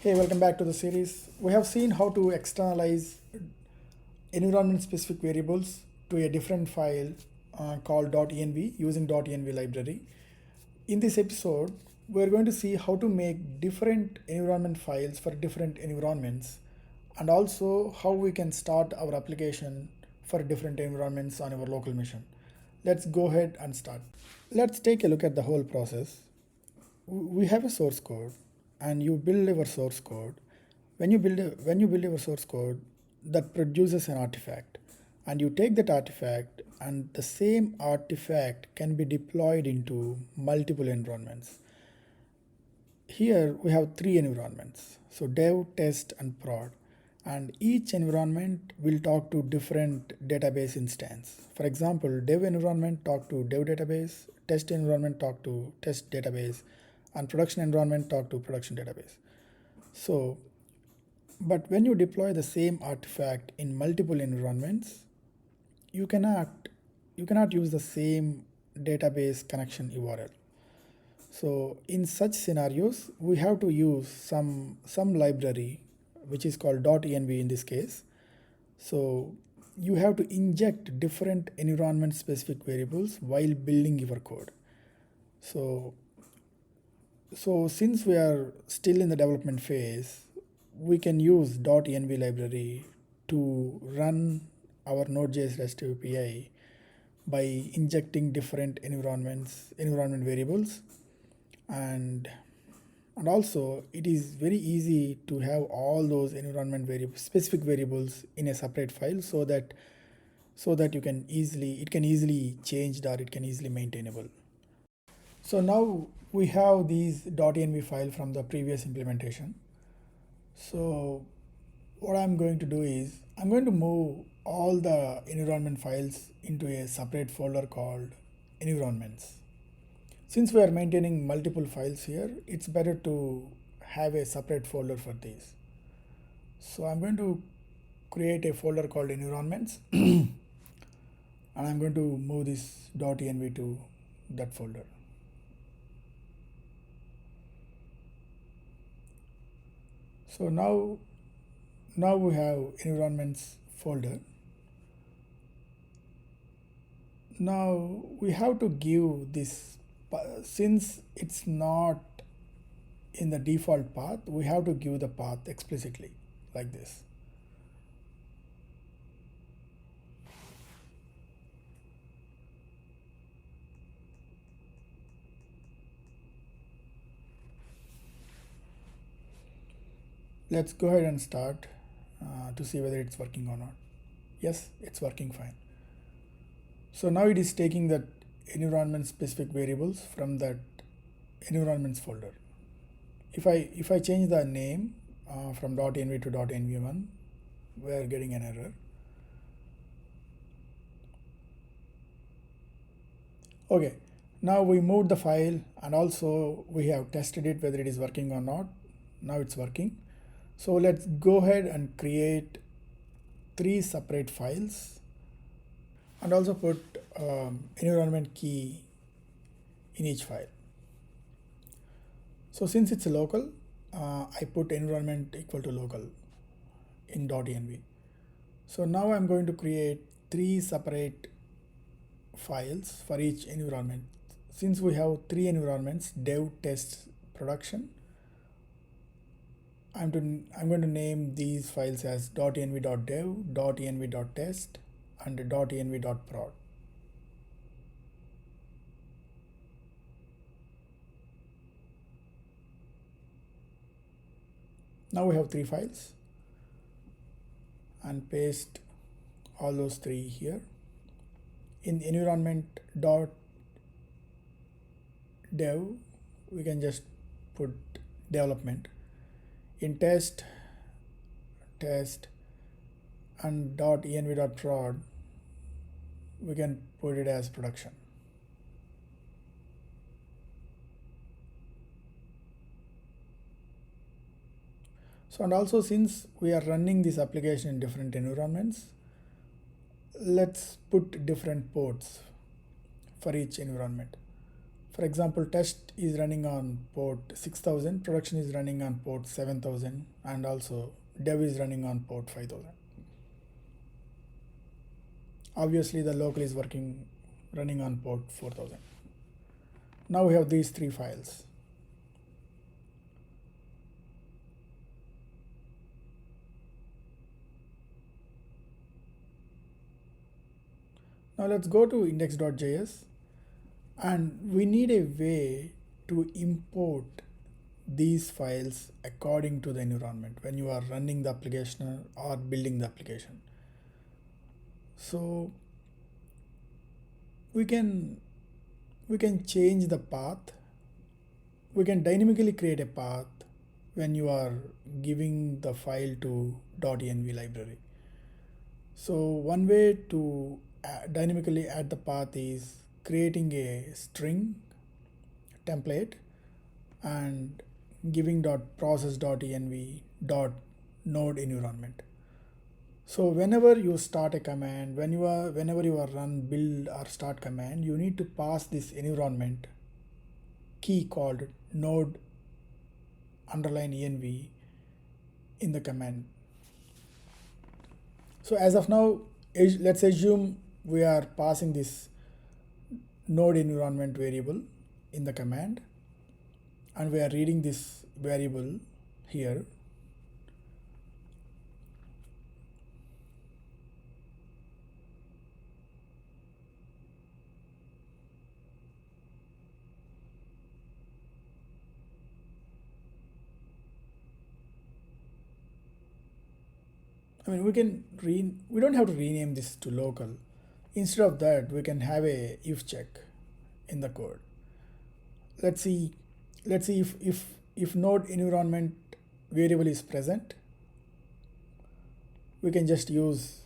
Hey, welcome back to the series. We have seen how to externalize environment-specific variables to a different file called .env using .env library. In this episode, we're going to see how to make different environment files for different environments and also how we can start our application for different environments on our local machine. Let's go ahead and start. Let's take a look at the whole process. We have a source code and you build your source code. When you build your source code, that produces an artifact, and you take that artifact, and the same artifact can be deployed into multiple environments. Here we have three environments, so dev, test, and prod, and each environment will talk to different database instance. For example, dev environment talk to dev database, test environment talk to test database, and production environment talk to production database. So, but when you deploy the same artifact in multiple environments, you cannot use the same database connection URL. So in such scenarios, we have to use some library which is called .env in this case. So you have to inject different environment specific variables while building your code. So since we are still in the development phase, we can use .env library to run our Node.js REST API by injecting different environment variables, and also it is very easy to have all those specific variables in a separate file so that it can easily changed or it can easily maintainable. So now we have these .env file from the previous implementation. So what I'm going to do is I'm going to move all the environment files into a separate folder called environments. Since we are maintaining multiple files here, it's better to have a separate folder for these. So I'm going to create a folder called environments and I'm going to move this .env to that folder. So now we have environments folder. Now we have to give this, since it's not in the default path, we have to give the path explicitly like this. Let's go ahead and start to see whether it's working or not. Yes, it's working fine. So now it is taking that environment specific variables from that environments folder. If I change the name from .env to .env1, we are getting an error. Okay, now we moved the file and also we have tested it whether it is working or not. Now it's working. So let's go ahead and create three separate files and also put environment key in each file. So since it's a local, I put environment equal to local in .env. So now I'm going to create three separate files for each environment. Since we have three environments, dev, test, production, I'm going to name these files as .env.dev, .env.test, and .env.prod. Now we have three files and paste all those three here. In environment.dev, we can just put development. In test, and .env.prod, we can put it as production. So, and also since we are running this application in different environments, let's put different ports for each environment. For example, test is running on port 6000, production is running on port 7000, and also dev is running on port 5000. Obviously the local is running on port 4000. Now we have these three files. Now let's go to index.js, and we need a way to import these files according to the environment when you are running the application or building the application. So we can change the path. We can dynamically create a path when you are giving the file to .env library. So one way to dynamically add the path is creating a string template and giving .process.env .node environment. So whenever you start a command, whenever you are run build or start command, you need to pass this environment key called node _env in the command. So as of now, let's assume we are passing this node environment variable in the command, and we are reading this variable here. I mean, we don't have to rename this to local. Instead of that, we can have a if check in the code. Let's see if node environment variable is present, we can just use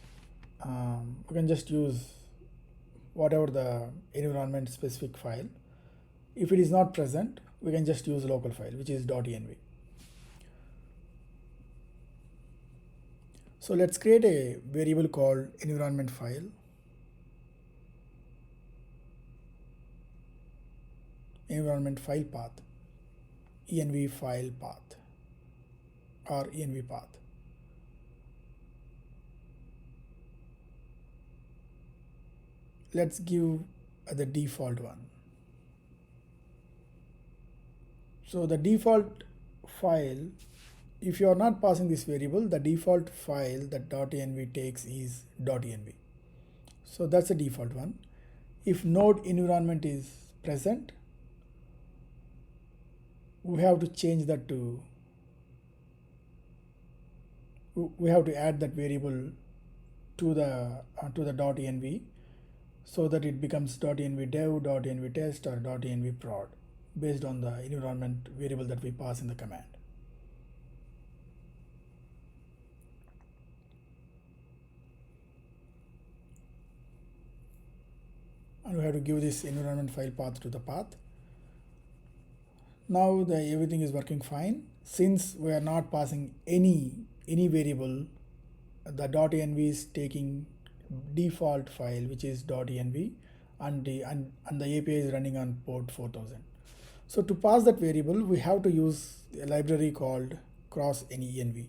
whatever the environment specific file. If it is not present, we can just use local file, which is .env. So let's create a variable called environment file. Environment file path, env file path or env path. Let's give the default one. So the default file, if you are not passing this variable, the default file that .env takes is .env. So that's the default one. If node environment is present, we have to change that to, we have to add that variable to the .env so that it becomes .env dev, .env test, or .env prod based on the environment variable that we pass in the command. And we have to give this environment file path to the path. Now everything is working fine. Since we are not passing any variable, the .env is taking default file, which is .env, and the API is running on port 4000. So to pass that variable, we have to use a library called Cross-Env.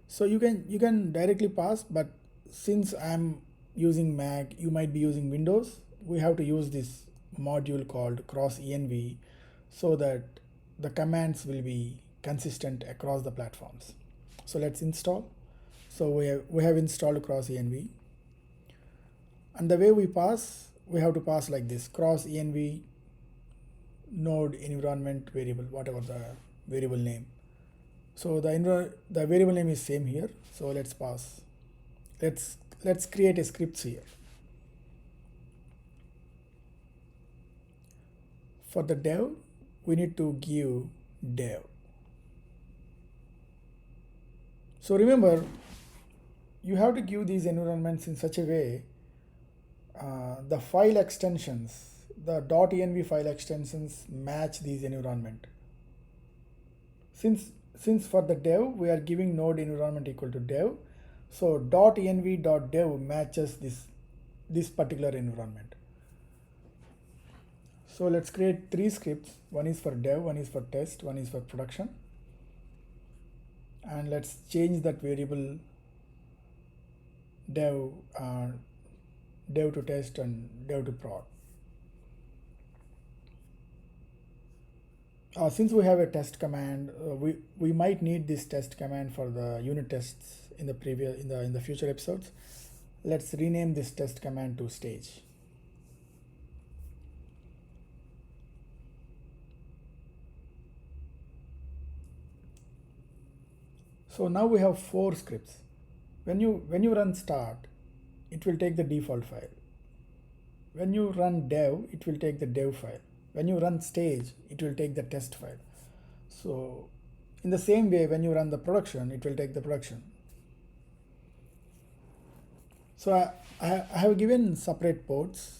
So you can directly pass, but since I'm using Mac, you might be using Windows, we have to use this module called Cross-Env so that the commands will be consistent across the platforms. So let's install. So we have installed Cross-Env, and the way we pass, we have to pass like this: Cross-Env node environment variable, whatever the variable name. So the variable name is same here. So let's pass. Let's create a script here. For the dev, we need to give dev. So remember, you have to give these environments in such a way the file extensions, the .env file extensions match these environment. Since for the dev we are giving node environment equal to dev, so .env.dev matches this particular environment. So let's create 3 scripts. One is for dev, one is for test, one is for production. And let's change that variable dev, dev to test and dev to prod. Since we have a test command, we might need this test command for the unit tests in the future episodes. Let's rename this test command to stage. So now we have 4 scripts. When you run start, it will take the default file. When you run dev, it will take the dev file. When you run stage, it will take the test file. So in the same way, when you run the production, it will take the production. So I have given separate ports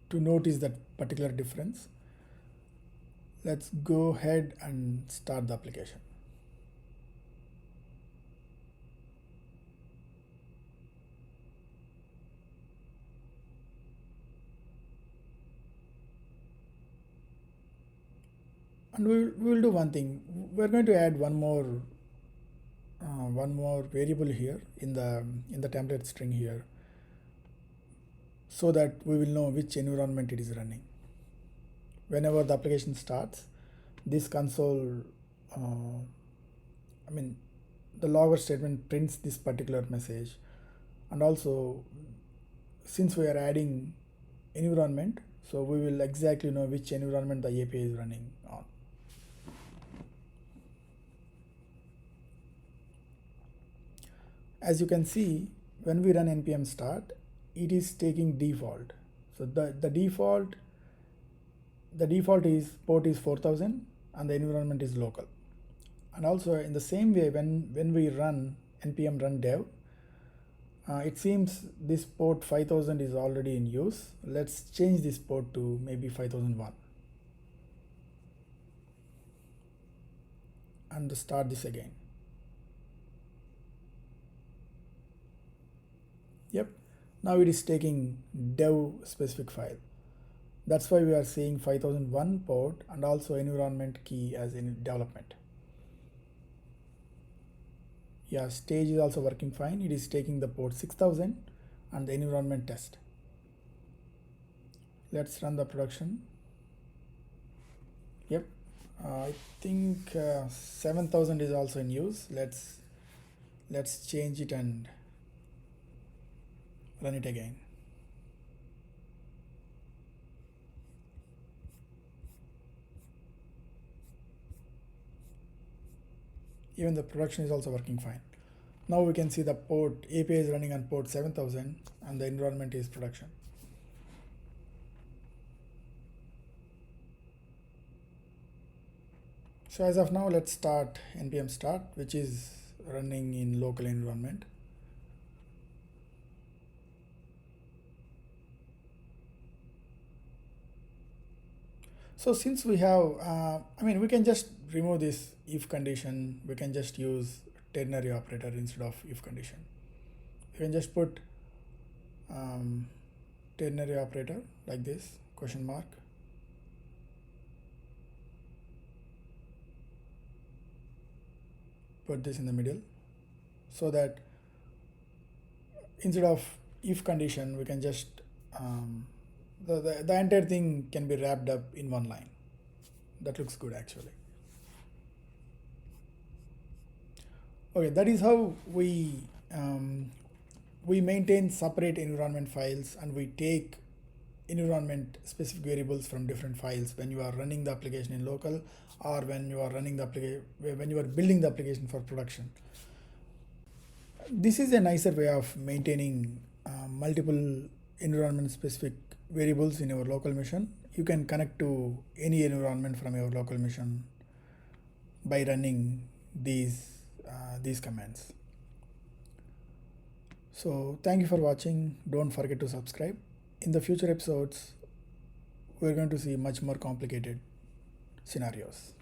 to notice that particular difference. Let's go ahead and start the application. And we will do one thing. We're going to add one more variable here in the template string here, so that we will know which environment it is running. Whenever the application starts, this console, the logger statement prints this particular message. And also, since we are adding environment, so we will exactly know which environment the API is running on. As you can see, when we run npm start, it is taking default. So the default is port is 4000 and the environment is local. And also in the same way, when we run npm run dev, it seems this port 5000 is already in use. Let's change this port to maybe 5001 and start this again. Yep, now it is taking dev specific file. That's why we are seeing 5001 port and also environment key as in development. Yeah, stage is also working fine. It is taking the port 6000 and the environment test. Let's run the production. Yep, I think 7000 is also in use. Let's change it and run it again. Even the production is also working fine. Now we can see the port API is running on port 7000 and the environment is production. So as of now, let's start npm start, which is running in local environment. So since we have, we can just remove this if condition. We can just use ternary operator instead of if condition. You can just put ternary operator like this, question mark. Put this in the middle, so that instead of if condition, we can just the entire thing can be wrapped up in one line. That looks good actually. Okay, that is how we maintain separate environment files, and we take environment specific variables from different files when you are running the application in local, or when you are running the application, when you are building the application for production. This is a nicer way of maintaining multiple environment specific variables in your local machine. You can connect to any environment from your local machine by running these commands. So thank you for watching. Don't forget to subscribe. In the future episodes, we're going to see much more complicated scenarios.